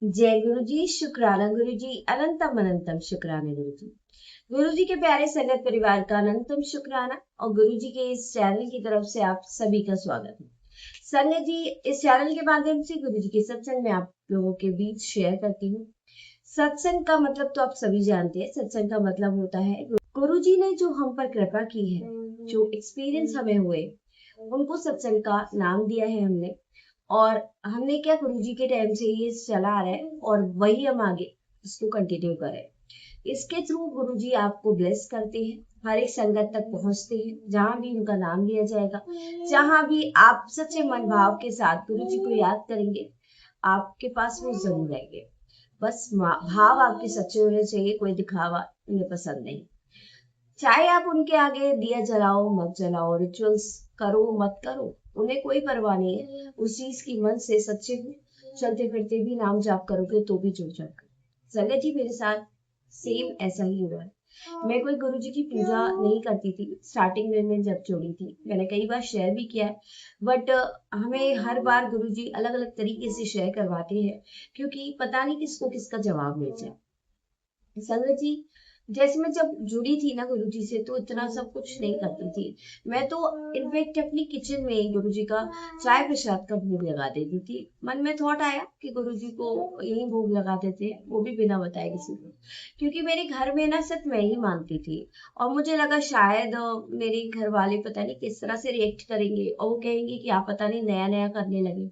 जय गुरु जी, शुक्राना गुरु जी, अनंतम अनंतम शुक्राना गुरु जी। गुरु जी के प्यारे संगत परिवार का अनंतम शुक्राना और गुरु जी के इस चैनल की तरफ से आप सभी का स्वागत है। संगत जी, इस चैनल के माध्यम से गुरु जी के सत्संग में आप लोगों के बीच शेयर करती हूँ। सत्संग का मतलब तो आप सभी जानते हैं। सत्संग का मतलब होता है गुरु जी ने जो हम पर कृपा की है, जो एक्सपीरियंस हमें हुए, उनको सत्संग का नाम दिया है हमने। और हमने क्या गुरुजी के टाइम से ये चला आ रहा है और वही हम आगे इसको कंटिन्यू करें। इसके थ्रू गुरुजी आपको ब्लेस करते हैं, हर एक संगत तक पहुंचते हैं, जहां भी उनका नाम लिया जाएगा, जहां भी आप सच्चे मन भाव के साथ गुरुजी को याद करेंगे, आपके पास वो जरूर आएंगे। बस भाव आपके सच्चे होने चाहिए, कोई दिखावा उन्हें पसंद नहीं। चाहे आप उनके आगे दिया जलाओ मत जलाओ, रिचुअल्स करो मत करो, उन्हें कोई परवाह नहीं है। उस चीज की मन से सच्चे हो, चलते फिरते भी नाम जाप करोगे तो भी जुड़ जाओगे। संगत जी, मेरे साथ सेम ऐसा ही हुआ है। मैं कोई गुरु जी की पूजा नहीं करती थी स्टार्टिंग में, मैं जब जुड़ी थी मैंने कई बार शेयर भी किया है। बट हमें हर बार गुरु जी अलग अलग तरीके से शेयर करवाते हैं, क्योंकि पता नहीं किसको किसका जवाब मिल जाए। संगत जी, जैसे मैं जब जुड़ी थी ना गुरु जी से, तो इतना सब कुछ नहीं करती थी। मैं तो इनफेक्ट अपनी किचन में ही गुरु जी का चाय प्रसाद का भोग लगा देती थी। मन में थॉट आया कि गुरु जी को यही भोग लगा देते हैं, वो भी बिना बताए किसी को, क्योंकि मेरे घर में ना सिर्फ मैं ही मानती थी। और मुझे लगा शायद मेरे घर वाले पता नहीं किस तरह से रिएक्ट करेंगे और वो कहेंगे कि आप पता नहीं नया नया करने लगे।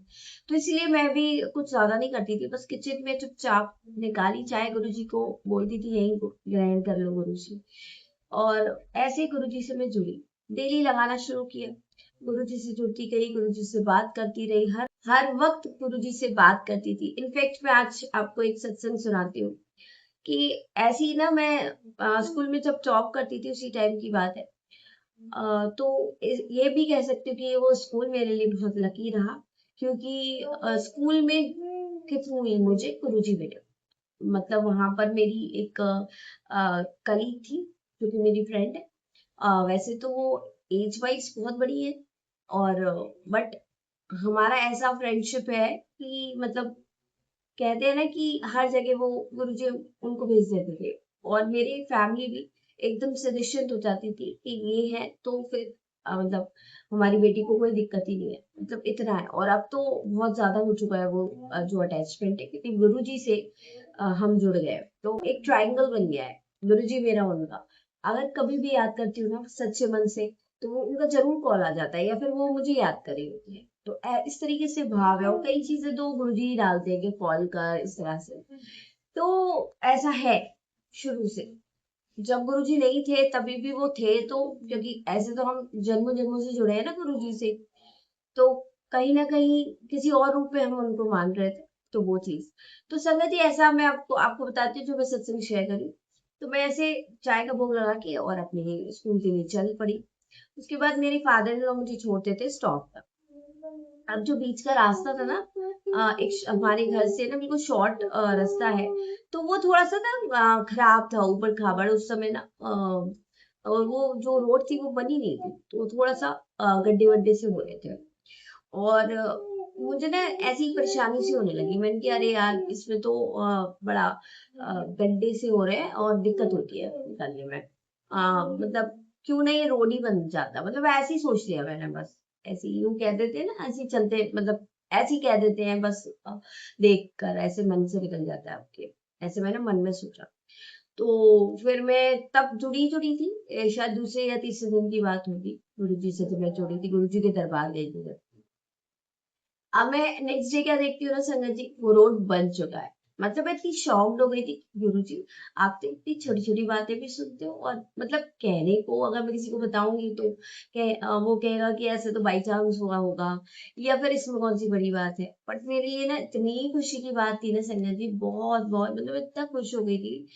तो इसलिए मैं भी कुछ ज्यादा नहीं करती थी, बस किचन में चुपचाप निकाली चाय, गुरुजी को बोलती थी यही ग्रहण कर लो गुरुजी। और ऐसे ही गुरुजी से मैं जुड़ी, डेली लगाना शुरू किया, गुरुजी से जुड़ती गई, गुरुजी से बात करती रही, हर हर वक्त गुरुजी से बात करती थी। इनफैक्ट मैं आज आपको एक सत्संग सुनाती हूँ कि ऐसी ही ना मैं स्कूल में जब जॉब करती थी उसी टाइम की बात है। तो ये भी कह सकती हूँ कि वो स्कूल मेरे लिए बहुत लकी रहा, क्योंकि स्कूल में के थ्रू ही मुझे गुरुजी मिले। मतलब वहां पर मेरी एक कलीग थी जो कि मेरी फ्रेंड है। वैसे तो वो एज वाइज बहुत बड़ी है, और बट हमारा ऐसा फ्रेंडशिप है कि मतलब कहते हैं ना कि हर जगह वो गुरुजी उनको भेज देते थे। और मेरी फैमिली भी एकदम से निश्चिंत हो जाती थी कि ये है तो फिर मतलब हमारी बेटी को कोई दिक्कत ही नहीं है, मतलब इतना है। और अब तो बहुत ज्यादा हो चुका है वो जो अटैचमेंट है, क्योंकि गुरुजी से हम जुड़ गए, तो एक ट्रायंगल बन गया है, गुरुजी मेरा उनका। अगर कभी भी याद करती हूँ ना सच्चे मन से, तो वो उनका जरूर कॉल आ जाता है, या फिर वो मुझे याद करे होती है। तो इस तरीके से भाव है, और कई चीजें तो गुरुजी ही डालते हैं कि कॉल कर, इस तरह से। तो ऐसा है शुरू से। जब गुरुजी नहीं थे तभी भी वो थे, तो क्योंकि ऐसे तो हम जन्मों जन्मों से जुड़े हैं ना गुरुजी से, तो कहीं ना कहीं किसी और रूप में हम उनको मान रहे थे। तो वो चीज, तो संगत ही ऐसा मैं आपको आपको बताती हूँ जो मैं सत्संग शेयर करी। तो मैं ऐसे चाय का भोग लगा के और अपने स्कूल के लिए चल पड़ी। उसके बाद मेरे फादर इन लॉ मुझे छोड़ते थे स्टॉप तक। अब जो बीच का रास्ता था ना, हमारे घर से ना बिल्कुल शॉर्ट रास्ता है, तो वो थोड़ा सा ना खराब था, ऊबड़ खाबड़ उस समय ना। और वो जो रोड थी वो बनी नहीं थी, तो थोड़ा सा गड्ढे वड्ढे से हो रहे थे। और मुझे ना ऐसी परेशानी सी होने लगी, मैंने कहा अरे यार इसमें तो बड़ा गड्ढे से हो रहे हैं और दिक्कत होती है निकलने में। मतलब क्यों ना ये रोड ही बन जाता, मतलब ऐसे ही सोच लिया मैंने। बस ऐसे ही यूं कह देते हैं ना, ऐसे ही चलते, मतलब ऐसे ही कह देते हैं बस। देख कर ऐसे मन से निकल जाता है आपके, ऐसे मैंने मन में सोचा। तो फिर मैं तब जुड़ी जुड़ी थी, शायद दूसरे या तीसरे दिन की बात होगी, गुरु जी से जब मैं जुड़ी थी, गुरु जी के दरबार गई थी जब। अब मैं नेक्स्ट डे क्या देखती हूँ ना संगत जी, वो रोड बन चुका है। मतलब मैं इतनी शॉक्ड हो गई थी, गुरु जी आप तो इतनी छोटी छोटी बातें भी सुनते हो, और मतलब कहने को अगर मैं किसी को बताऊंगी तो वो कहेगा कि ऐसे तो बाई चांस हुआ होगा, या फिर इसमें कौन सी बड़ी बात है। बट मेरे लिए ना इतनी खुशी की बात थी ना संगत जी, बहुत बहुत, मतलब इतना खुश हो गई थी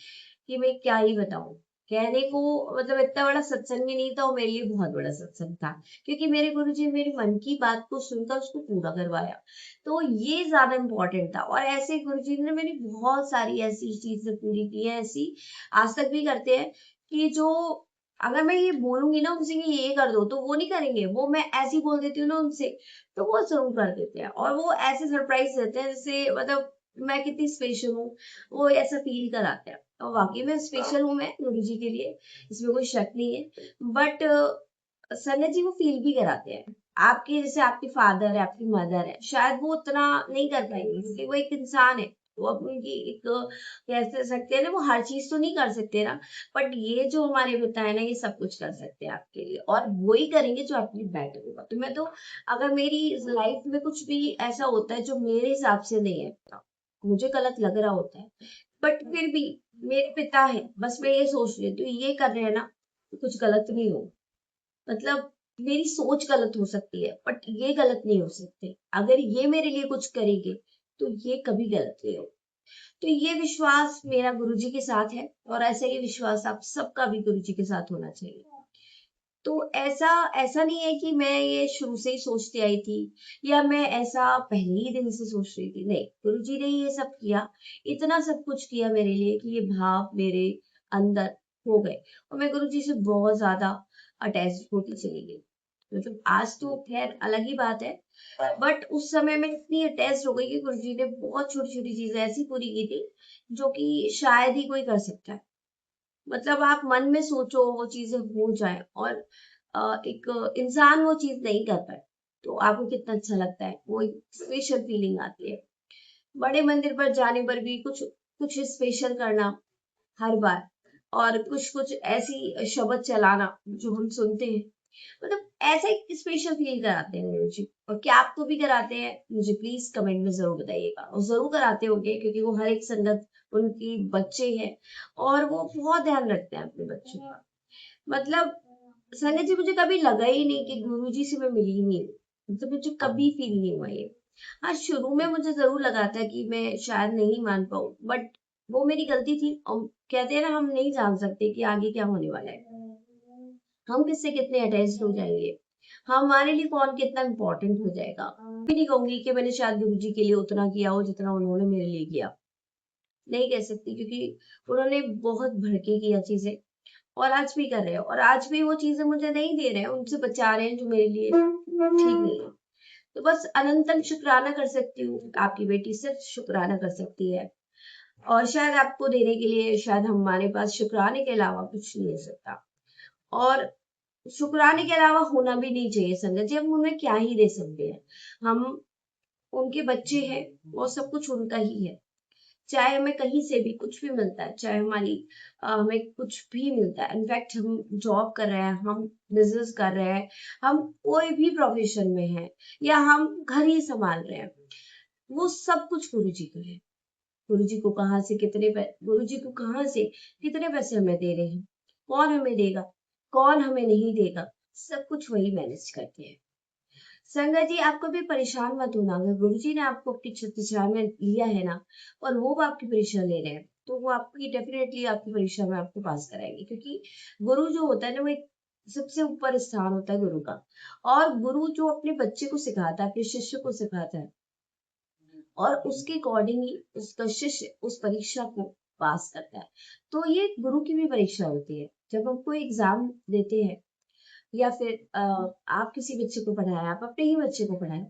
कि मैं क्या ही बताऊं। कहने को मतलब इतना बड़ा सत्संग भी नहीं था, और मेरे लिए बहुत बड़ा सत्संग था, क्योंकि मेरे गुरुजी मेरी मन की बात को सुनकर उसको पूरा करवाया। तो ये ज्यादा इम्पोर्टेंट था। और ऐसे गुरुजी ने मेरी बहुत सारी ऐसी चीजें पूरी की है, ऐसी आज तक भी करते हैं, कि जो अगर मैं ये बोलूंगी ना उनसे कि ये कर दो, तो वो नहीं करेंगे, वो मैं ऐसी बोल देती हूँ ना उनसे, तो वो जरूर कर देते हैं। और वो ऐसे सरप्राइज देते हैं जैसे मतलब मैं कितनी स्पेशल हूँ, वो ऐसा फील कराते हैं। और वाकई में स्पेशल हूँ मैं गुरु जी के लिए, इसमें कोई शक नहीं है। बट संगत जी वो फील भी कराते हैं। आपके जैसे आपके फादर है, आपकी मदर है, शायद वो उतना नहीं कर पाएंगे क्योंकि वो एक इंसान है। वो अब उनकी एक कह सकते हैं ना, वो हर चीज तो नहीं कर सकते ना, बट ये जो हमारे पिता है ना, ये सब कुछ कर सकते हैं आपके लिए, और वो ही करेंगे जो आपके लिए बेटर होगा। तो मैं तो, अगर मेरी लाइफ में कुछ भी ऐसा होता है जो मेरे हिसाब से नहीं है, मुझे गलत लग रहा होता है, बट फिर भी मेरे पिता है, बस मैं ये सोच लेती हूँ ये कर रहे हैं ना, तो कुछ गलत नहीं हो। मतलब मेरी सोच गलत हो सकती है बट ये गलत नहीं हो सकते। अगर ये मेरे लिए कुछ करेंगे तो ये कभी गलत नहीं हो। तो ये विश्वास मेरा गुरुजी के साथ है, और ऐसा ही विश्वास आप सबका भी गुरुजी के साथ होना चाहिए। तो ऐसा ऐसा नहीं है कि मैं ये शुरू से ही सोचती आई थी, या मैं ऐसा पहले ही दिन से सोच रही थी। नहीं, गुरुजी ने ये सब किया, इतना सब कुछ किया मेरे लिए कि ये भाव मेरे अंदर हो गए, और मैं गुरुजी से बहुत ज्यादा अटैच होती चली गई। मतलब आज तो खैर अलग ही बात है, बट उस समय में इतनी अटैच हो गई कि गुरुजी ने बहुत छोटी छोटी चीजें ऐसी पूरी की थी जो कि शायद ही कोई कर सकता है। मतलब आप मन में सोचो वो चीजें हो जाए, और एक इंसान वो चीज नहीं कर पाए, तो आपको कितना अच्छा लगता है, वो एक स्पेशल फीलिंग आती है। बड़े मंदिर पर जाने पर भी कुछ कुछ स्पेशल करना हर बार, और कुछ कुछ ऐसी शब्द चलाना जो हम सुनते हैं, मतलब ऐसा एक स्पेशल फील कराते हैं मुझे। और क्या आपको भी कराते हैं, मुझे प्लीज कमेंट में जरूर बताइएगा। और जरूर कराते होंगे क्योंकि वो हर एक संगत उनकी बच्चे हैं, और वो बहुत ध्यान रखते हैं अपने बच्चों का। मतलब संगत जी, मुझे कभी लगा ही नहीं कि गुरु जी से मैं मिली ही नहीं हूँ। मतलब मुझे कभी फील नहीं हुआ ये। हाँ, शुरू में मुझे जरूर लगा था कि मैं शायद नहीं मान पाऊँ, बट वो मेरी गलती थी। और कहते हैं ना, हम नहीं जान सकते कि आगे क्या होने वाला है, हम किससे कितने अटैच्ड हो जाएंगे, हमारे लिए कौन कितना इम्पोर्टेंट हो जाएगा। मैं नहीं कहूंगी कि मैंने शायद गुरु जी के लिए उतना किया हो जितना उन्होंने मेरे लिए किया, नहीं कह सकती, क्योंकि उन्होंने बहुत भर के किया चीजें, और आज भी कर रहे हैं, और आज भी वो चीजें मुझे नहीं दे रहे हैं, उनसे बचा रहे हैं जो मेरे लिए ठीक नहीं है। तो बस अनंतम शुक्राना कर सकती हूँ, आपकी बेटी सिर्फ शुक्राना कर सकती है। और शायद आपको देने के लिए शायद हमारे पास शुक्राने के अलावा कुछ नहीं हो सकता। और शुक्राने के अलावा होना भी नहीं चाहिए संगत जी। हम उन्हें क्या ही दे सकते हैं, हम उनके बच्चे हैं, वो सब कुछ उनका ही है। चाहे हमें कहीं से भी कुछ भी मिलता है, चाहे हमें कुछ भी मिलता है, इनफैक्ट हम जॉब कर रहे हैं, हम बिजनेस कर रहे हैं, हम कोई भी प्रोफेशन में हैं, या हम घर ही संभाल रहे हैं, वो सब कुछ गुरु जी को है। गुरु जी को कहाँ से कितने पैसे हमें दे रहे हैं, कौन हमें देगा, कौन हमें नहीं देगा, सब कुछ वही मैनेज करते हैं। संगत जी, आपको भी परेशान मत होना। अगर गुरु जी ने आपको अपनी छत्रछाया में लिया है ना, और वो आपकी परीक्षा ले रहे हैं, तो वो आपकी डेफिनेटली आपकी परीक्षा में आपको पास कराएंगे। क्योंकि गुरु जो होता है ना, वो एक सबसे ऊपर स्थान होता है गुरु का। और गुरु जो अपने बच्चे को सिखाता है, अपने शिष्य को सिखाता है, और उसके अकॉर्डिंग ही उसका शिष्य उस परीक्षा को पास करता है। तो ये गुरु की भी परीक्षा होती है। जब हम कोई एग्जाम देते हैं, या फिर आप किसी बच्चे को पढ़ाएं, आप अपने ही बच्चे को पढ़ाएं,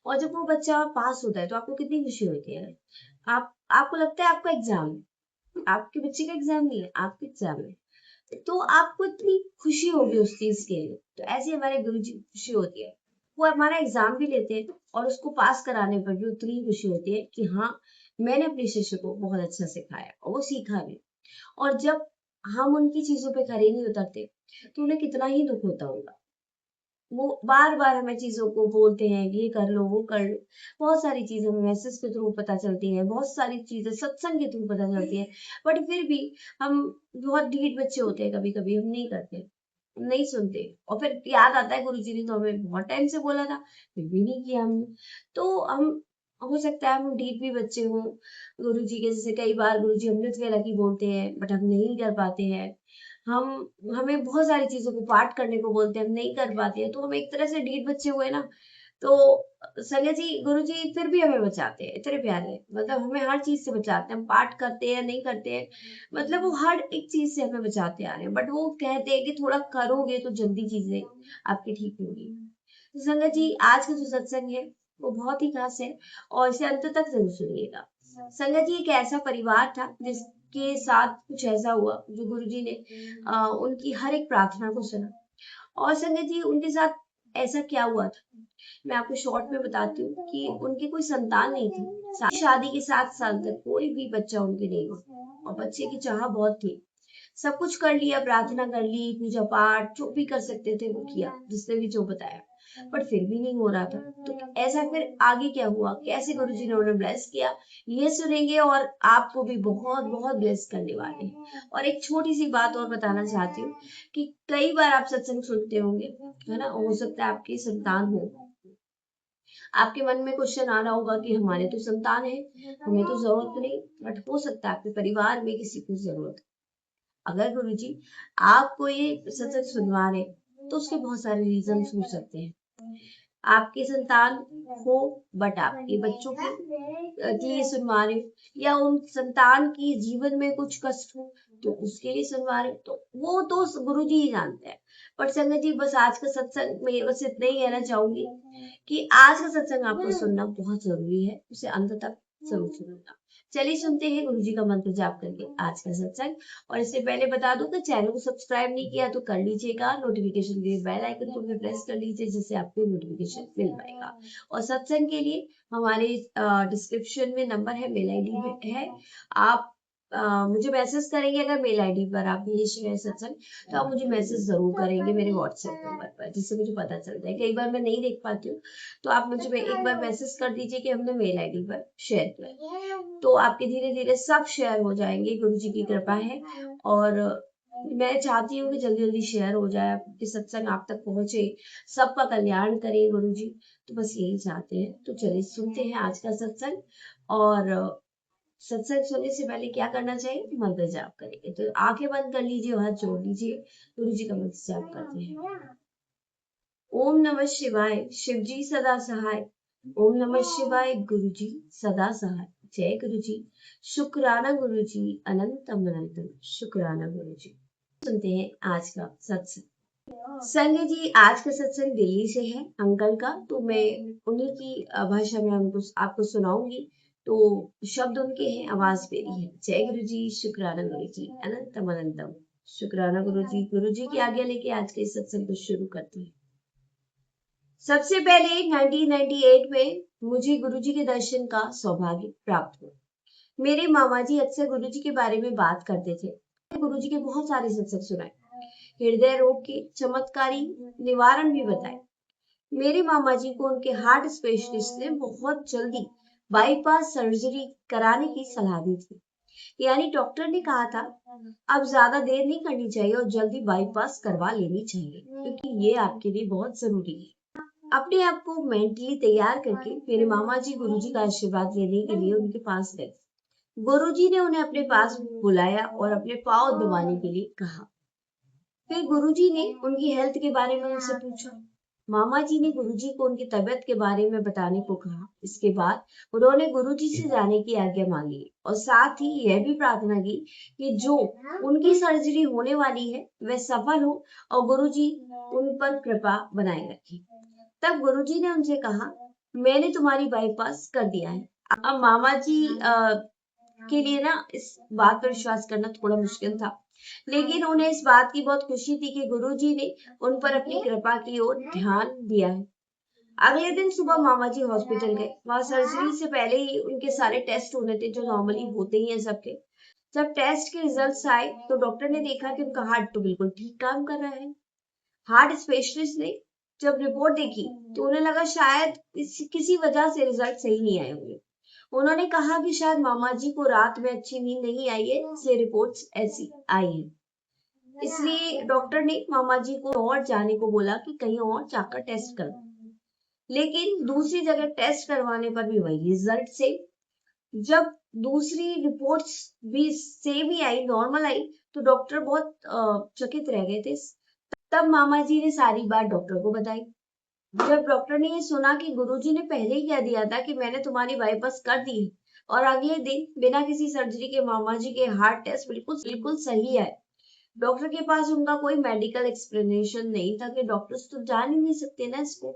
और जब वो बच्चा पास होता है तो आपको कितनी खुशी होती है। आपको लगता है आपका एग्जाम है, आपके बच्चे का एग्जाम नहीं है, आपका एग्जाम है, तो आपको इतनी खुशी होगी उस चीज के लिए। तो ऐसे हमारे गुरु जी की खुशी होती है, वो हमारा एग्जाम भी लेते हैं, और उसको पास कराने पर भी उतनी ही खुशी होती है कि हाँ, मैंने अपने शिष्य को बहुत अच्छा सिखाया, और वो सीखा भी। और जब हम उनकी चीजों पे खरे नहीं उतरते, तो उन्हें कितना ही दुख होता होगा। वो बार बार हमें चीजों को बोलते हैं, ये कर लो, वो कर लो। बहुत सारी चीजें हमें मैसेज के थ्रू पता चलती हैं, बहुत सारी चीजें सत्संग के थ्रू पता चलती है, बट फिर भी हम बहुत ढीठ बच्चे होते हैं, कभी कभी हम नहीं करते, नहीं सुनते। और फिर याद आता है गुरु जी ने तो हमें बहुत टाइम से बोला था, फिर भी नहीं किया हमने। तो हम, हो सकता है हम ढीठ भी बच्चे हों गुरु जी के, जैसे कई बार गुरु जी अमृत वेला की बोलते हैं बट हम नहीं कर पाते हैं। हम हमें बहुत सारी चीजों को पाठ करने को बोलते हैं, हम नहीं कर पाते हैं, तो हम एक तरह से ढीठ बच्चे हुए ना। तो संजय जी, गुरु जी फिर भी हमें बचाते हैं, इतने प्यारे हैं। मतलब हमें हर चीज से बचाते हैं, हम पाठ करते हैं नहीं करते हैं, मतलब वो हर एक चीज से हमें बचाते आ रहे हैं। बट वो कहते हैं कि थोड़ा करोगे तो जल्दी चीजें आपकी ठीक होगी। तो संगत जी, आज का जो सत्संग है वो बहुत ही खास है, और इसे अंत तक जरूर सुनिएगा। संगत जी एक ऐसा परिवार था जिसके साथ कुछ ऐसा हुआ जो गुरुजी ने उनकी हर एक प्रार्थना को सुना। और संगत जी उनके साथ ऐसा क्या हुआ था, मैं आपको शॉर्ट में बताती हूँ कि उनकी कोई संतान नहीं थी। शादी के 7 साल तक कोई भी बच्चा उनके नहीं हुआ और बच्चे की चाह बहुत थी। सब कुछ कर लिया, प्रार्थना कर ली, पूजा पाठ जो भी कर सकते थे वो किया, जिसने भी जो बताया, पर फिर भी नहीं हो रहा था। तो ऐसा फिर आगे क्या हुआ, कैसे गुरुजी ने उन्हें ब्लेस किया, ये सुनेंगे और आपको भी बहुत बहुत ब्लेस करने वाले हैं। और एक छोटी सी बात और बताना चाहती हूँ कि कई बार आप सत्संग सुनते होंगे, है ना, हो सकता है आपकी संतान हो, आपके मन में क्वेश्चन आ रहा होगा कि हमारे तो संतान है, हमें तो जरूरत नहीं, बट हो सकता है आपके परिवार में किसी को जरूरत। अगर गुरुजी आपको ये सत्संग सुनवा रहे तो उसके बहुत सारे रीजन हो सकते हैं। आपके संतान हो बट आपके बच्चों के लिए सुनवा रहे हो, या उन संतान की जीवन में कुछ कष्ट हो तो उसके लिए सुनवा रहे हो, तो वो तो गुरुजी ही जानते हैं। पर संगत जी बस आज का सत्संग में बस इतना ही कहना चाहूंगी कि आज का सत्संग आपको सुनना बहुत जरूरी है, उसे अंत तक जरूर सुनना। चलिए सुनते हैं गुरुजी का मंत्र जाप करके आज का सत्संग। और इससे पहले बता दूं कि चैनल को सब्सक्राइब नहीं किया तो कर लीजिएगा, नोटिफिकेशन के लिए बेल आइकन को भी प्रेस कर लीजिए जिससे आपको नोटिफिकेशन मिल पाएगा। और सत्संग के लिए हमारे डिस्क्रिप्शन में नंबर है, मेल आईडी में है, आप मुझे मैसेज करेंगे। अगर मेल आईडी पर आप भेज रहे हैं सत्संग तो आप मुझे मैसेज जरूर करेंगे मेरे व्हाट्सएप नंबर पर, जिससे मुझे पता चलता है। कई बार मैं नहीं देख पाती हूँ तो आप मुझे एक बार मैसेज कर दीजिए कि हमने मेल आईडी पर शेयर किया, तो आपके धीरे धीरे सब शेयर हो जाएंगे। गुरु जी की कृपा है और मैं चाहती हूँ कि जल्दी जल्दी शेयर हो जाए, आपके सत्संग आप तक पहुंचे, सबका कल्याण करें गुरु जी, तो बस यही चाहते हैं। तो चलिए सुनते हैं आज का सत्संग। और सत्संग सुनने से पहले क्या करना चाहिए, मंत्र जाप करेंगे। तो आंखें बंद कर लीजिए, हाथ जोड़ लीजिए, गुरु जी का मंत्र जाप करते हैं। ओम नमः शिवाय, शिव जी सदा सहाय। ओम नमः शिवाय, गुरु जी सदा सहाय। जय गुरु जी, शुक्राना गुरु जी, अनंतम अनंतम शुक्राना गुरु जी। सुनते हैं आज का सत्संग। संजय जी आज का सत्संग दिल्ली से है अंकल का, तो मैं उन्हीं की भाषा में उनको आपको सुनाऊंगी। तो शब्द उनके हैं, आवाज मेरी है। जय गुरु जी, शुक्राना गुरु जी, अनंतम अनंतम शुक्राना गुरु जी। गुरु जी की आज्ञा लेके आज के सत्संग को शुरू करते हैं। सबसे पहले 1998 में मुझे गुरुजी के दर्शन का सौभाग्य प्राप्त हुआ। मेरे मामा जी अक्सर गुरुजी के बारे में बात करते थे। गुरुजी के बहुत सारे सत्संग सुनाए, हृदय रोग के चमत्कारी निवारण भी बताए। मेरे मामा जी को उनके हार्ट स्पेशलिस्ट ने बहुत जल्दी बाईपास सर्जरी कराने की सलाह दी थी। यानी डॉक्टर ने कहा था अब ज्यादा देर नहीं करनी चाहिए और जल्दी बाईपास करवा लेनी चाहिए, क्योंकि ये आपके लिए बहुत जरूरी है। अपने आप को मेंटली तैयार करके मेरे मामा जी गुरुजी का आशीर्वाद लेने के लिए उनके पास गए। गुरुजी ने उन्हें अपने पास बुलाया और अपने पाँव दबाने के लिए कहा। फिर गुरुजी ने उनकी हेल्थ के बारे में उनसे पूछा। मामा जी ने गुरुजी को उनकी तबीयत के बारे में बताने को कहा। इसके बाद उन्होंने गुरुजी से जाने की आज्ञा मांगी और साथ ही यह भी प्रार्थना की कि जो उनकी सर्जरी होने वाली है वह सफल हो और गुरुजी उन पर कृपा बनाए रखें। तब गुरुजी ने उनसे कहा, मैंने तुम्हारी बाईपास कर दिया है। अब मामा जी के लिए ना इस बात पर विश्वास करना थोड़ा मुश्किल था, लेकिन उन्हें इस बात की बहुत खुशी थी कि गुरुजी ने उन पर अपनी कृपा की ओर ध्यान दिया है। अगले दिन सुबह मामा जी हॉस्पिटल गए। वहां सर्जरी से पहले ही उनके सारे टेस्ट होने थे जो नॉर्मली होते ही हैं सबके। जब टेस्ट के रिजल्ट्स आए तो डॉक्टर ने देखा कि उनका हार्ट तो बिल्कुल ठीक काम कर रहा है। हार्ट स्पेशलिस्ट ने जब रिपोर्ट देखी तो उन्हें लगा शायद किसी वजह से रिजल्ट सही नहीं आए होंगे। उन्होंने कहा कि शायद मामा जी को रात में अच्छी नींद नहीं आई है, इसलिए रिपोर्ट्स ऐसी आई है। इसलिए डॉक्टर ने मामा जी को और जाने को बोला कि कहीं और जाकर टेस्ट करो, लेकिन दूसरी जगह टेस्ट करवाने पर भी वही रिजल्ट से। जब दूसरी रिपोर्ट्स भी सेम ही आई, नॉर्मल आई, तो डॉक्टर बहुत चकित रह गए थे। तब मामा जी ने सारी बात डॉक्टर को बताई। जब डॉक्टर ने ये सुना कि गुरुजी ने पहले ही कह दिया था कि मैंने तुम्हारी बाईपास कर दी है, और अगले दिन बिना किसी सर्जरी के मामा जी के हार्ट टेस्ट बिल्कुल बिल्कुल सही है। डॉक्टर के पास उनका कोई मेडिकल एक्सप्लेनेशन नहीं था कि डॉक्टर्स तो जान ही नहीं सकते ना इसको।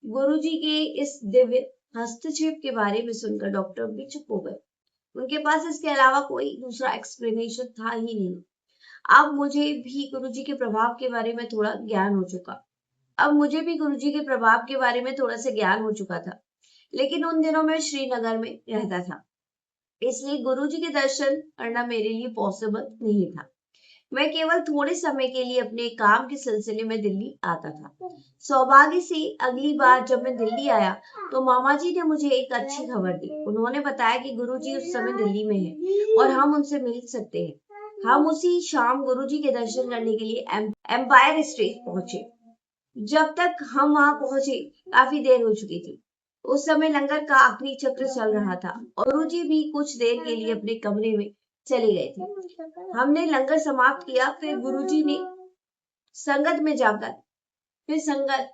गुरुजी के इस दिव्य हस्तक्षेप के बारे में सुनकर डॉक्टर भी चुप हो गए। उनके पास इसके अलावा कोई दूसरा एक्सप्लेनेशन था ही नहीं। अब मुझे भी गुरुजी के प्रभाव के बारे में थोड़ा ज्ञान हो चुका अब मुझे भी गुरुजी के प्रभाव के बारे में थोड़ा सा ज्ञान हो चुका था, लेकिन उन दिनों में श्रीनगर में रहता था, इसलिए गुरुजी के दर्शन करना मेरे लिए पॉसिबल नहीं था। मैं केवल थोड़े समय के लिए अपने काम के सिलसिले में दिल्ली आता था। सौभाग्य से अगली बार जब मैं दिल्ली आया तो मामा जी ने मुझे एक अच्छी खबर दी। उन्होंने बताया कि गुरुजी उस समय दिल्ली में हैं और हम उनसे मिल सकते हैं। हम उसी शाम गुरुजी के दर्शन करने के लिए एम्पायर स्टेट पहुंचे। जब तक हम वहां पहुंचे काफी देर हो चुकी थी। उस समय लंगर का आखिरी चक्र चल रहा था और गुरुजी भी कुछ देर के लिए अपने कमरे में चले गए थे। हमने लंगर समाप्त किया, फिर गुरुजी ने संगत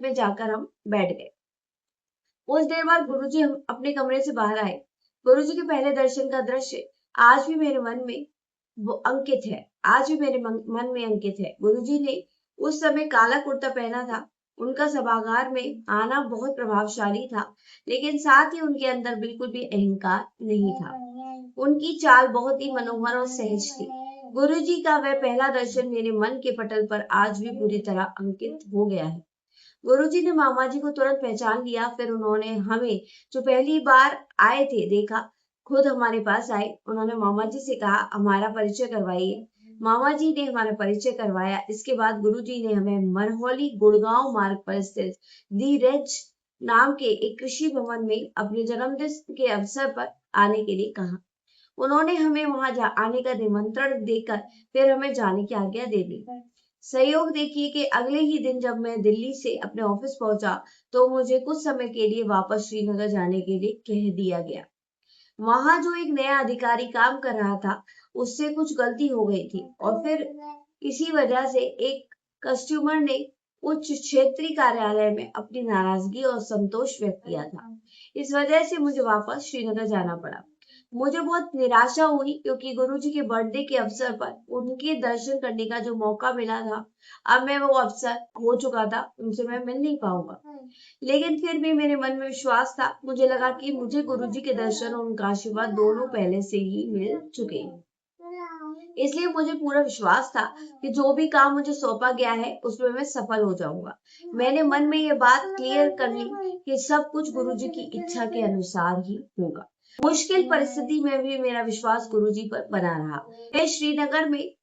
में जाकर हम बैठ गए। कुछ देर बाद गुरुजी हम अपने कमरे से बाहर आए। गुरुजी के पहले दर्शन का दृश्य आज भी मेरे मन में अंकित है। गुरुजी ने उस समय काला कुर्ता पहना था। उनका सभागार में आना बहुत प्रभावशाली था, लेकिन साथ ही उनके अंदर बिल्कुल भी अहंकार नहीं था। उनकी चाल बहुत ही मनोहर और सहज थी। गुरुजी का वह पहला दर्शन मेरे मन के पटल पर आज भी पूरी तरह अंकित हो गया है। गुरुजी ने मामा जी को तुरंत पहचान लिया। फिर उन्होंने हमें जो पहली बार आए थे देखा, खुद हमारे पास आए। उन्होंने मामा जी से कहा, हमारा परिचय करवाइए। मामा जी ने हमारा परिचय करवाया। इसके बाद गुरुजी ने हमें मरहौली गुड़गांव मार्ग पर स्थित दी रेज नाम के एक कृषि भवन में अपने जन्मदिन के अवसर पर आने के लिए कहा। उन्होंने हमें वहां आने का निमंत्रण देकर फिर हमें जाने की आज्ञा दे दी। संयोग देखिए कि अगले ही दिन जब मैं दिल्ली से अपने ऑफिस पहुंचा तो मुझे कुछ समय के लिए वापस श्रीनगर जाने के लिए कह दिया गया। वहां जो एक नया अधिकारी काम कर रहा था, उससे कुछ गलती हो गई थी और फिर इसी वजह से एक कस्टमर ने उच्च क्षेत्रीय कार्यालय में अपनी नाराजगी और संतोष व्यक्त किया था। इस वजह से मुझे वापस श्रीनगर जाना पड़ा। मुझे बहुत निराशा हुई क्योंकि गुरुजी के बर्थडे के अवसर पर उनके दर्शन करने का जो मौका मिला था, अब मैं वो अवसर हो चुका था, उनसे मैं मिल नहीं पाऊंगा। लेकिन फिर भी मेरे मन में विश्वास था। मुझे लगा कि मुझे गुरुजी के दर्शन और उनका आशीर्वाद दोनों पहले से ही मिल चुके हैं, इसलिए मुझे पूरा विश्वास था कि जो भी काम मुझे सौंपा गया है उसमें मैं सफल हो जाऊंगा। मैंने मन में ये बात क्लियर कर ली कि सब कुछ गुरुजी की इच्छा के अनुसार ही होगा। मुश्किल परिस्थिति में भी मेरा विश्वास गुरुजी पर बना रहा। मैं श्रीनगर में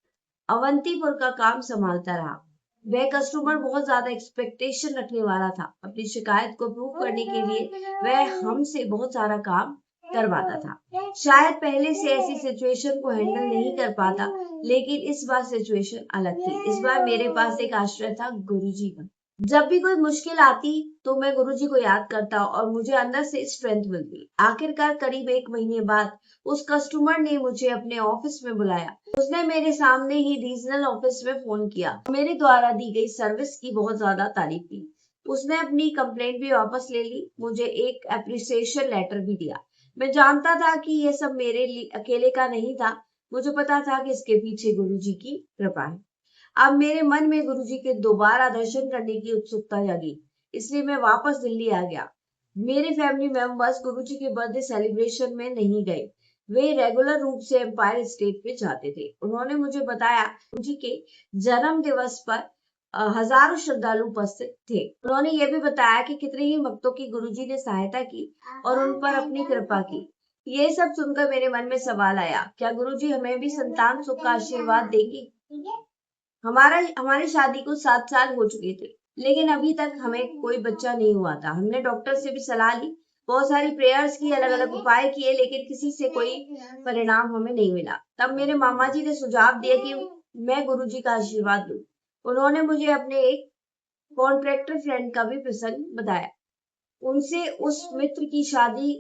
अवंतीपुर का काम संभालता रहा। वह कस्टमर बहुत ज्यादा एक्सपेक्टेशन रखने वाला था। अपनी शिकायत को प्रूव करने के लिए वह हमसे बहुत सारा काम करवाता था। शायद पहले से ऐसी सिचुएशन को हैंडल नहीं कर पाता, लेकिन इस बार सिचुएशन अलग थी। इस बार मेरे पास एक आश्रय था, गुरुजी का। जब भी कोई मुश्किल आती तो मैं गुरुजी को याद करता और मुझे अंदर से स्ट्रेंथ मिलती। आखिरकार करीब 1 महीने बाद उस कस्टमर ने मुझे अपने ऑफिस में बुलाया। उसने मेरे सामने ही रीजनल ऑफिस में फोन किया। मेरे द्वारा दी गई सर्विस की बहुत ज्यादा तारीफ की। उसने अपनी कंप्लेंट भी वापस ले ली। मुझे एक एप्रिसिएशन लेटर भी दिया। मैं जानता था कि यह सब मेरे लिए अकेले का नहीं था। मुझे पता था कि इसके पीछे गुरुजी की कृपा है। अब मेरे मन में गुरुजी के दोबारा दर्शन करने की उत्सुकता जागी, इसलिए मैं वापस दिल्ली आ गया। मेरे फैमिली मेंबर्स गुरुजी के बर्थडे सेलिब्रेशन में नहीं गए। वे रेगुलर रूप से एम्पायर स्टेट में जाते थे। उन्होंने मुझे बताया गुरुजी के जन्म दिवस पर हजारों श्रद्धालु उपस्थित थे। उन्होंने ये भी बताया कि कितने ही भक्तों की गुरुजी ने सहायता की और उन पर अपनी कृपा की। ये सब सुनकर मेरे मन में सवाल आया, क्या गुरुजी हमें भी संतान सुख का आशीर्वाद देंगे? हमारी शादी को 7 साल हो चुके थे, लेकिन अभी तक हमें कोई बच्चा नहीं हुआ था। हमने डॉक्टर से भी सलाह ली, बहुत सारी प्रेयर्स की, अलग अलग उपाय किए, लेकिन किसी से कोई परिणाम हमें नहीं मिला। तब मेरे मामा जी ने सुझाव दिया कि मैं गुरुजी का आशीर्वाद लूं। उन्होंने मुझे अपने एक कॉन्ट्रैक्टर फ्रेंड का भी प्रसंग बताया। उनसे उस मित्र की शादी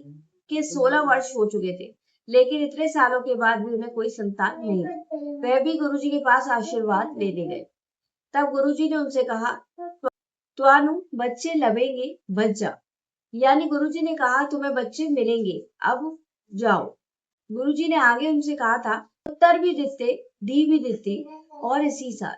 के 16 वर्ष हो चुके थे, लेकिन इतने सालों के बाद भी उन्हें कोई संतान नहीं। वह भी गुरुजी के पास आशीर्वाद लेने गए। तब गुरुजी ने उनसे कहा, त्वानु बच्चे लवेंगे, बच जा। यानी गुरुजी ने कहा, तुम्हें बच्चे मिलेंगे, अब जाओ। गुरुजी ने आगे उनसे कहा था, उत्तर भी दिते, दी भी दिते और इसी साल।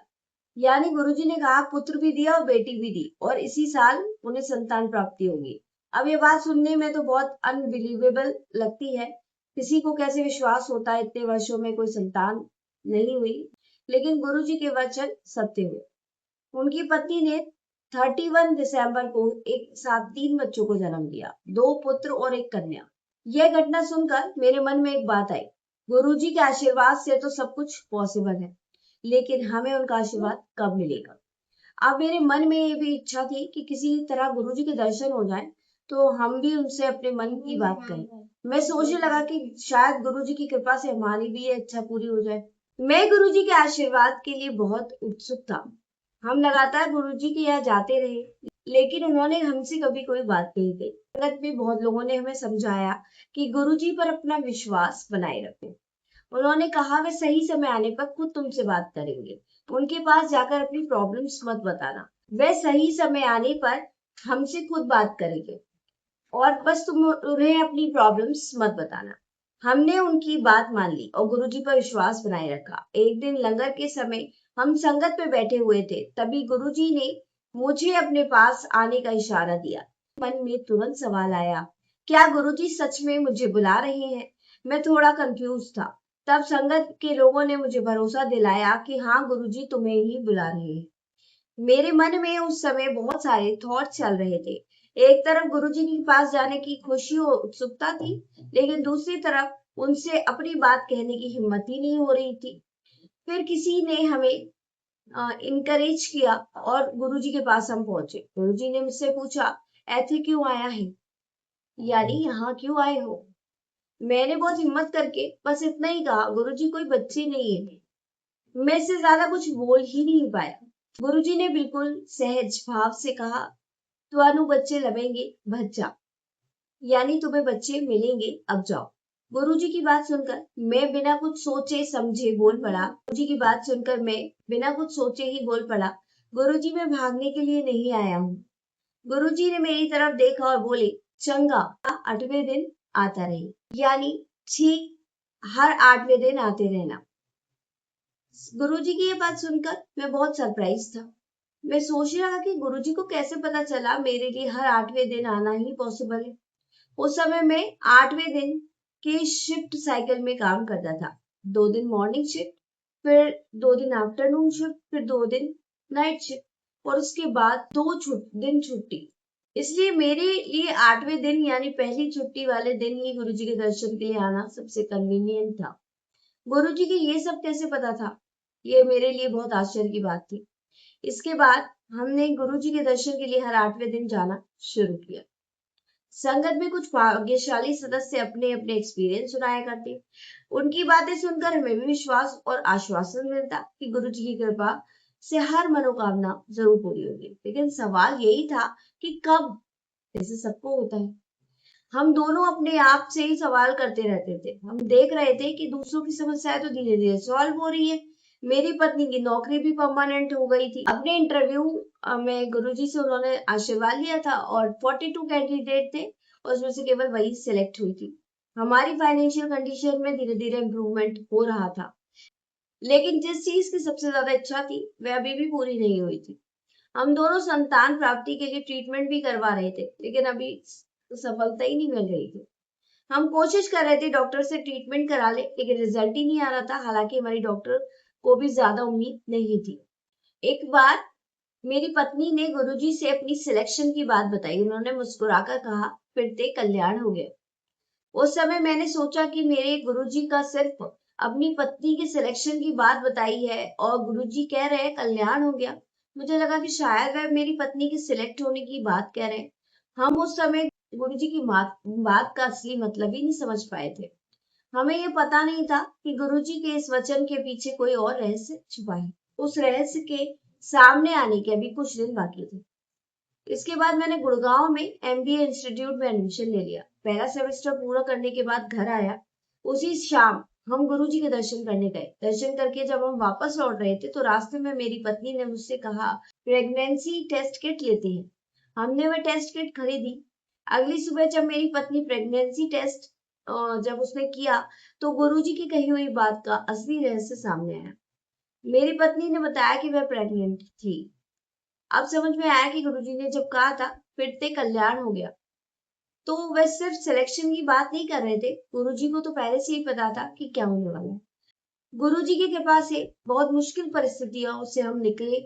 यानी गुरुजी ने कहा, पुत्र भी दिया और बेटी भी दी और इसी साल उन्हें संतान प्राप्ति होगी। अब ये बात सुनने में तो बहुत अनबिलीवेबल लगती है, किसी को कैसे विश्वास होता है, इतने वर्षों में कोई संतान नहीं हुई, लेकिन गुरुजी के वचन सत्य हुए। उनकी पत्नी ने 31 दिसंबर को एक साथ 3 बच्चों को जन्म दिया, 2 पुत्र और 1 कन्या। यह घटना सुनकर मेरे मन में एक बात आई, गुरुजी के आशीर्वाद से तो सब कुछ पॉसिबल है, लेकिन हमें उनका आशीर्वाद कब मिलेगा। अब मेरे मन में ये भी इच्छा थी कि किसी तरह गुरुजी के दर्शन हो जाएं, तो हम भी उनसे अपने मन की बात करें। मैं सोचने लगा कि शायद गुरुजी की कृपा से हमारी भी ये इच्छा पूरी हो जाए। मैं गुरुजी के आशीर्वाद के लिए बहुत उत्सुक था। हम लगातार गुरुजी के यहाँ जाते रहे, लेकिन उन्होंने हमसे कभी कोई बात नहीं कही। संगत में बहुत लोगों ने हमें समझाया कि गुरुजी पर अपना विश्वास बनाए रखें। उन्होंने कहा वे सही समय आने पर खुद तुमसे बात करेंगे। उनके पास जाकर अपनी प्रॉब्लम्स मत बताना। वे सही समय आने पर हमसे खुद बात करेंगे और बस तुम उन्हें अपनी प्रॉब्लम्स मत बताना। हमने उनकी बात मान ली और गुरुजी पर विश्वास बनाए रखा। एक दिन लंगर के समय हम संगत में बैठे हुए थे, तभी गुरुजी ने मुझे अपने पास आने का इशारा दिया। मन में तुरंत सवाल आया, क्या गुरुजी सच में मुझे बुला रहे हैं? मैं थोड़ा कंफ्यूज था। तब संगत के लोगों ने मुझे भरोसा दिलाया कि हाँ, गुरुजी तुम्हें ही बुला रहे हैं। मेरे मन में उस समय बहुत सारे थॉट चल रहे थे। एक तरफ गुरुजी के पास जाने की खुशी और उत्सुकता थी, लेकिन दूसरी तरफ उनसे अपनी बात कहने की हिम्मत ही नहीं हो रही थी। फिर किसी ने हमें इनकरेज किया और गुरुजी के पास हम पहुंचे। गुरुजी ने मुझसे पूछा, ऐसे क्यों आया है, यानी यहाँ क्यों आए हो? मैंने बहुत हिम्मत करके बस इतना ही कहा, गुरुजी कोई बच्चे नहीं है। मैं इससे ज्यादा कुछ बोल ही नहीं पाया। गुरुजी ने बिल्कुल सहज भाव से कहा, तुहानू बच्चे लभेंगे, भज जा, यानी तुम्हें बच्चे मिलेंगे, अब जाओ। गुरुजी की बात सुनकर मैं बिना कुछ सोचे समझे बोल पड़ा। गुरुजी की बात सुनकर मैं बिना कुछ सोचे ही बोल पड़ा, गुरुजी मैं भागने के लिए नहीं आया हूँ। गुरुजी ने मेरी तरफ देखा और बोले, चंगा, 8वें दिन आता रही, यानी ठीक हर 8वें दिन आते रहना। गुरुजी की ये बात सुनकर मैं बहुत सरप्राइज था। मैं सोच रहा कि गुरुजी को कैसे पता चला मेरे लिए हर 8वें दिन आना ही पॉसिबल है। उस समय मैं 8वें दिन के शिफ्ट साइकिल में काम करता था। 2 दिन मॉर्निंग शिफ्ट, फिर 2 दिन आफ्टरनून शिफ्ट, फिर 2 दिन नाइट शिफ्ट और उसके बाद 2 दिन छुट्टी। इसलिए मेरे लिए 8वें दिन यानी पहली छुट्टी वाले दिन ही गुरुजी के दर्शन के लिए आना सबसे कन्वीनियंट था। गुरुजी को ये सब कैसे पता था, ये मेरे लिए बहुत आश्चर्य की बात थी। इसके बाद हमने गुरुजी के दर्शन के लिए हर 8वें दिन जाना शुरू किया। संगत में कुछ भाग्यशाली सदस्य अपने अपने एक्सपीरियंस सुनाया करते। उनकी बातें सुनकर हमें भी विश्वास और आश्वासन मिलता कि गुरुजी की कृपा से हर मनोकामना जरूर पूरी होगी। लेकिन सवाल यही था कि कब, जैसे सबको होता है। हम दोनों अपने आप से ही सवाल करते रहते थे। हम देख रहे थे कि दूसरों की समस्याएं तो धीरे धीरे सॉल्व हो रही है। मेरी पत्नी की नौकरी भी परमानेंट हो गई थी। अपने इंटरव्यू में गुरुजी से उन्होंने आशीर्वाद लिया था और 42 कैंडिडेट थे, उसमें से केवल वही सिलेक्ट हुई थी। हमारी फाइनेंशियल कंडीशन में धीरे धीरे इम्प्रूवमेंट हो रहा था, लेकिन जिस चीज की सबसे ज्यादा इच्छा थी वह अभी भी पूरी नहीं हुई थी। हम दोनों संतान प्राप्ति के लिए ट्रीटमेंट भी करवा रहे थे, लेकिन अभी सफलता ही नहीं मिल रही थी। हम कोशिश कर रहे थे डॉक्टर से ट्रीटमेंट करा ले, लेकिन रिजल्ट ही नहीं आ रहा था। हालांकि हमारी डॉक्टर को भी ज्यादा उम्मीद नहीं थी। एक बार मेरी पत्नी ने गुरुजी से अपनी सिलेक्शन की बात बताई। उन्होंने मुस्कुराकर कहा, फिर ते कल्याण हो गया। उस समय मैंने सोचा कि मेरे गुरुजी का सिर्फ अपनी पत्नी के सिलेक्शन की बात बताई है और गुरुजी कह रहे हैं कल्याण हो गया। मुझे लगा कि शायद वह मेरी पत्नी के सिलेक्ट होने की बात कह रहे हैं। हम उस समय गुरुजी की बात का असली मतलब ही नहीं समझ पाए थे। हमें ये पता नहीं था कि गुरुजी के इस वचन के पीछे कोई और रहस्य छुपा है। उस रहस्य के सामने आने के अभी कुछ दिन बाकी थे। इसके बाद मैंने गुड़गांव में MBA इंस्टीट्यूट में एडमिशन ले लिया। पहला सेमेस्टर पूरा करने के बाद घर आया। उसी शाम हम गुरुजी के दर्शन करने गए। दर्शन करके जब हम वापस लौट रहे थे तो रास्ते में मेरी पत्नी ने मुझसे कहा, प्रेगनेंसी टेस्ट किट लेते हैं। हमने वह टेस्ट किट खरीदी। अगली सुबह जब मेरी पत्नी प्रेगनेंसी टेस्ट जब उसने किया तो गुरुजी की कही हुई बात का असली रहस्य सामने आया। मेरी पत्नी ने बताया कि वह प्रेग्नेंट थी। अब समझ में आया कि गुरुजी ने जब कहा था फिर ते कल्याण हो गया, तो वह सिर्फ सिलेक्शन की बात नहीं कर रहे थे, गुरुजी को तो पहले से ही पता था कि क्या होने वाला है। गुरुजी की कृपा से बहुत मुश्किल परिस्थितियों से हम निकले,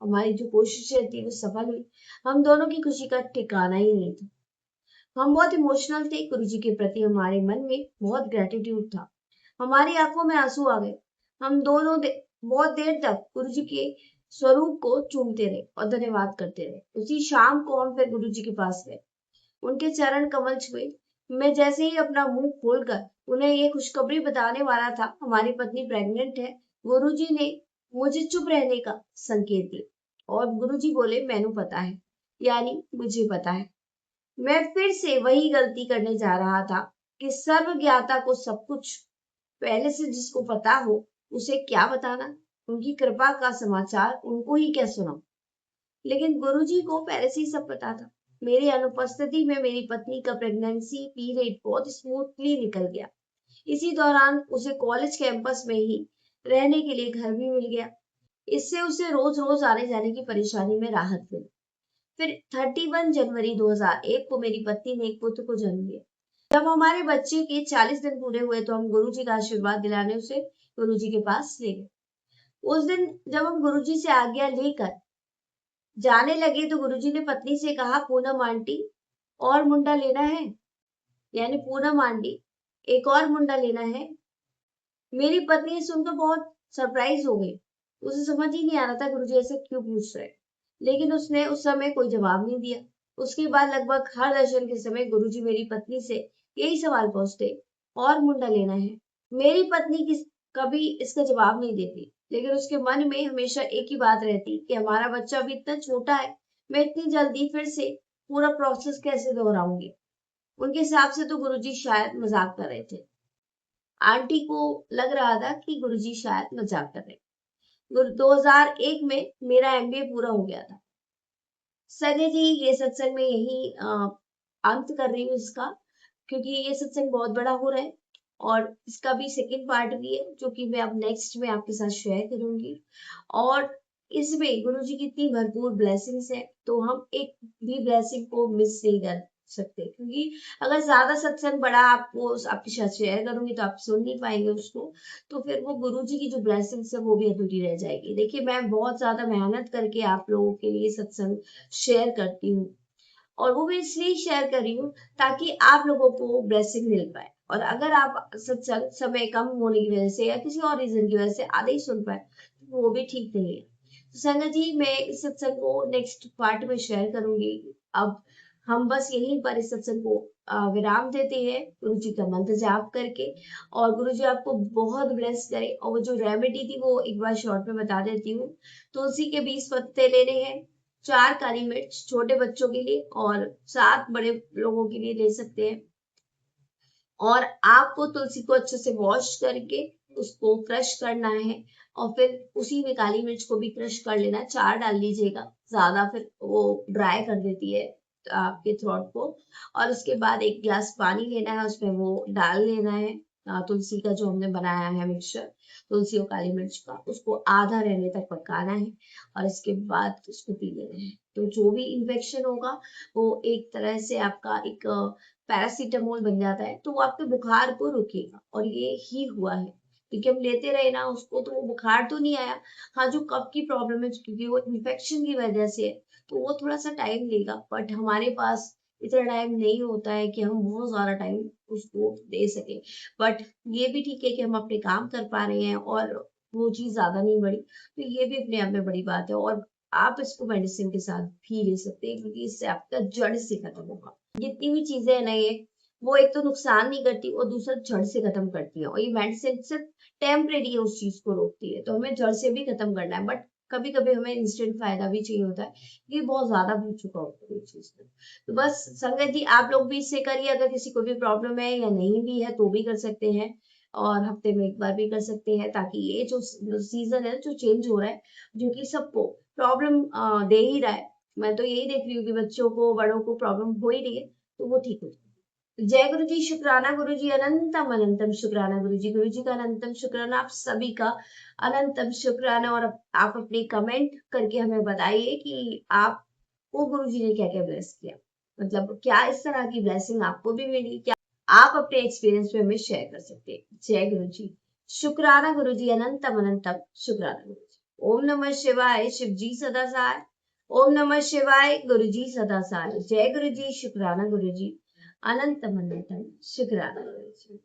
हमारी जो कोशिशें थी वो सफल हुई। हम दोनों की खुशी का ठिकाना ही नहीं था। हम बहुत इमोशनल थे गुरुजी के प्रति, हमारे मन में बहुत ग्रेटिट्यूड था, हमारी आंखों में आंसू आ गए। हम दोनों बहुत देर तक गुरुजी के स्वरूप को चूमते रहे और धन्यवाद करते रहे। उसी शाम को हम फिर गुरुजी के पास गए, उनके चरण कमल छुए। मैं जैसे ही अपना मुंह खोलकर उन्हें ये खुशखबरी बताने वाला था, हमारी पत्नी प्रेग्नेंट है, गुरुजी ने मुझे चुप रहने का संकेत दिया और गुरुजी बोले, मैनू पता है, यानी मुझे पता है। मैं फिर से वही गलती करने जा रहा था कि सर्वज्ञाता को सब कुछ पहले से जिसको पता हो उसे क्या बताना, उनकी कृपा का समाचार उनको ही क्या सुनाऊं। लेकिन गुरुजी को पहले से ही सब पता था। मेरी अनुपस्थिति में मेरी पत्नी का प्रेगनेंसी पीरियड बहुत स्मूथली निकल गया। इसी दौरान उसे कॉलेज कैंपस में ही रहने के लिए घर भी मिल गया। इससे उसे रोज रोज आने जाने की परेशानी में राहत मिली। फिर 31 जनवरी 2001 को मेरी पत्नी ने एक पुत्र को जन्म दिया। जब हमारे बच्चे के 40 दिन पूरे हुए तो हम गुरुजी का आशीर्वाद दिलाने उसे गुरुजी के पास ले गए। उस दिन जब हम गुरुजी से आज्ञा लेकर जाने लगे तो गुरुजी ने पत्नी से कहा, पूनम आंटी और मुंडा लेना है, यानी पूनम आंटी एक और मुंडा लेना है। मेरी पत्नी सुनकर बहुत सरप्राइज हो गई। उसे समझ ही नहीं आ रहा था गुरुजी ऐसे क्यों पूछ रहे, लेकिन उसने उस समय कोई जवाब नहीं दिया। उसके बाद लगभग हर दर्शन के समय गुरुजी मेरी पत्नी से यही सवाल पूछते, और मुंडा लेना है। मेरी पत्नी कभी इसका जवाब नहीं देती, लेकिन उसके मन में हमेशा एक ही बात रहती कि हमारा बच्चा अभी इतना छोटा है, मैं इतनी जल्दी फिर से पूरा प्रोसेस कैसे दोहराऊंगी। उनके हिसाब से तो गुरुजी शायद मजाक कर रहे थे। आंटी को लग रहा था कि गुरुजी शायद मजाक कर रहे। 2001 में मेरा एमबीए पूरा हो गया था। संजय जी, ये सत्संग में यही अंत कर रही हूँ इसका, क्योंकि ये सत्संग बहुत बड़ा हो रहा है और इसका भी सेकंड पार्ट भी है जो कि मैं अब नेक्स्ट में आपके साथ शेयर करूंगी। और इसमें गुरु जी की इतनी भरपूर ब्लेसिंग्स है, तो हम एक भी ब्लेसिंग को मिस नहीं कर सकते, क्योंकि अगर ज्यादा सत्संग बड़ा आपको आपके साथ शेयर करूंगी तो आप सुन नहीं पाएंगे उसको, तो फिर वो गुरु जी की जो ब्लेसिंग्स है वो भी अधूरी रह जाएगी। देखिए, मैं बहुत ज्यादा मेहनत करके आप लोगों के लिए सत्संग शेयर करती हूँ, और वो मैं इसलिए शेयर कर रही हूँ ताकि आप लोगों को ब्लेसिंग मिल पाए। और अगर आप सत्संग समय कम होने की वजह से या किसी और रीजन की वजह से आधे ही सुन पाए तो वो भी ठीक नहीं है। तो संगत जी, मैं इस सत्संग को नेक्स्ट पार्ट में शेयर करूंगी। अब हम बस यहीं पर इस सत्संग को विराम देते हैं, गुरु जी का मंत्र जाप करके। और गुरु जी आपको बहुत ब्लेस करे। और वो जो रेमेडी थी वो एक बार शॉर्ट में बता देती हूँ। तुलसी के 20 पत्ते लेने हैं, 4 काली मिर्च छोटे बच्चों के लिए और 7 बड़े लोगों के लिए ले सकते हैं। और आपको तुलसी को अच्छे से वॉश करके उसको क्रश करना है, और फिर उसी में काली मिर्च को भी क्रश कर लेना। 4 डाल लीजिएगा, ज्यादा फिर वो ड्राई कर देती है आपके थ्रोट को। और उसके बाद 1 गिलास पानी लेना है, उसमें वो डाल लेना है तुलसी का जो हमने बनाया है मिक्सचर, तुलसी और काली मिर्च का, उसको आधा रहने तक पकाना है और इसके बाद उसको पी लेना है। तो जो भी इन्फेक्शन होगा वो एक तरह से आपका एक पैरासीटामोल बन जाता है, तो वो आपके बुखार को रोकेगा। और ये ही हुआ है, क्योंकि हम लेते रहे ना उसको तो वो बुखार तो नहीं आया। हाँ, जो कफ की प्रॉब्लम है क्योंकि वो इन्फेक्शन की वजह से है, तो वो थोड़ा सा टाइम लेगा। बट हमारे पास इतना टाइम नहीं होता है कि हम बहुत ज्यादा टाइम उसको दे सके। बट ये भी ठीक है कि हम अपने काम कर पा रहे हैं और वो चीज ज्यादा नहीं बढ़ी, तो ये भी अपने आप में बड़ी बात है। और आप इसको मेडिसिन के साथ भी ले सकते हैं, क्योंकि इससे आपका जड़ से खत्म होगा। जितनी भी चीजें है ना, ये वो एक तो नुकसान नहीं करती और दूसरा जड़ से खत्म करती है। और ये मेडिसिन सिर्फ टेम्परेरी है, उस चीज को रोकती है, तो हमें जड़ से भी खत्म करना है। बट कभी कभी हमें इंस्टेंट फायदा भी चाहिए होता है, ये बहुत ज्यादा हो चुका होता है इस चीज में। तो बस संगत जी, आप लोग भी इससे करिए। अगर किसी को भी प्रॉब्लम है या नहीं भी है तो भी कर सकते हैं, और हफ्ते में एक बार भी कर सकते हैं, ताकि ये जो सीजन है जो चेंज हो रहा है, जो कि सबको प्रॉब्लम दे ही रहा है, मैं तो यही देख रही हूँ कि बच्चों को बड़ों को प्रॉब्लम हो ही रही है, तो वो ठीक हो जाए। जय गुरु जी, शुक्राना गुरु जी, अनंतम अनंतम शुक्राना गुरु जी का अनंतम शुक्राना, आप सभी का अनंतम शुक्राना। और आप अपने कमेंट करके हमें बताइए कि आपको गुरु जी ने क्या क्या ब्लेस किया। मतलब क्या इस तरह की ब्लेसिंग आपको भी मिली? क्या आप अपने एक्सपीरियंस में हमें शेयर कर सकते हैं? जय गुरु जी। शुक्राना गुरु जी, अनंतम अनंतम शुक्राना गुरु जी। ओम नमः शिवाय, शिव जी सदा सहाय। ओम नमः शिवाय, गुरु जी सदा सहाय। जय गुरु जी, शुक्राना गुरु जी, अनंतम अनंतम शुक्राना गुरु जी।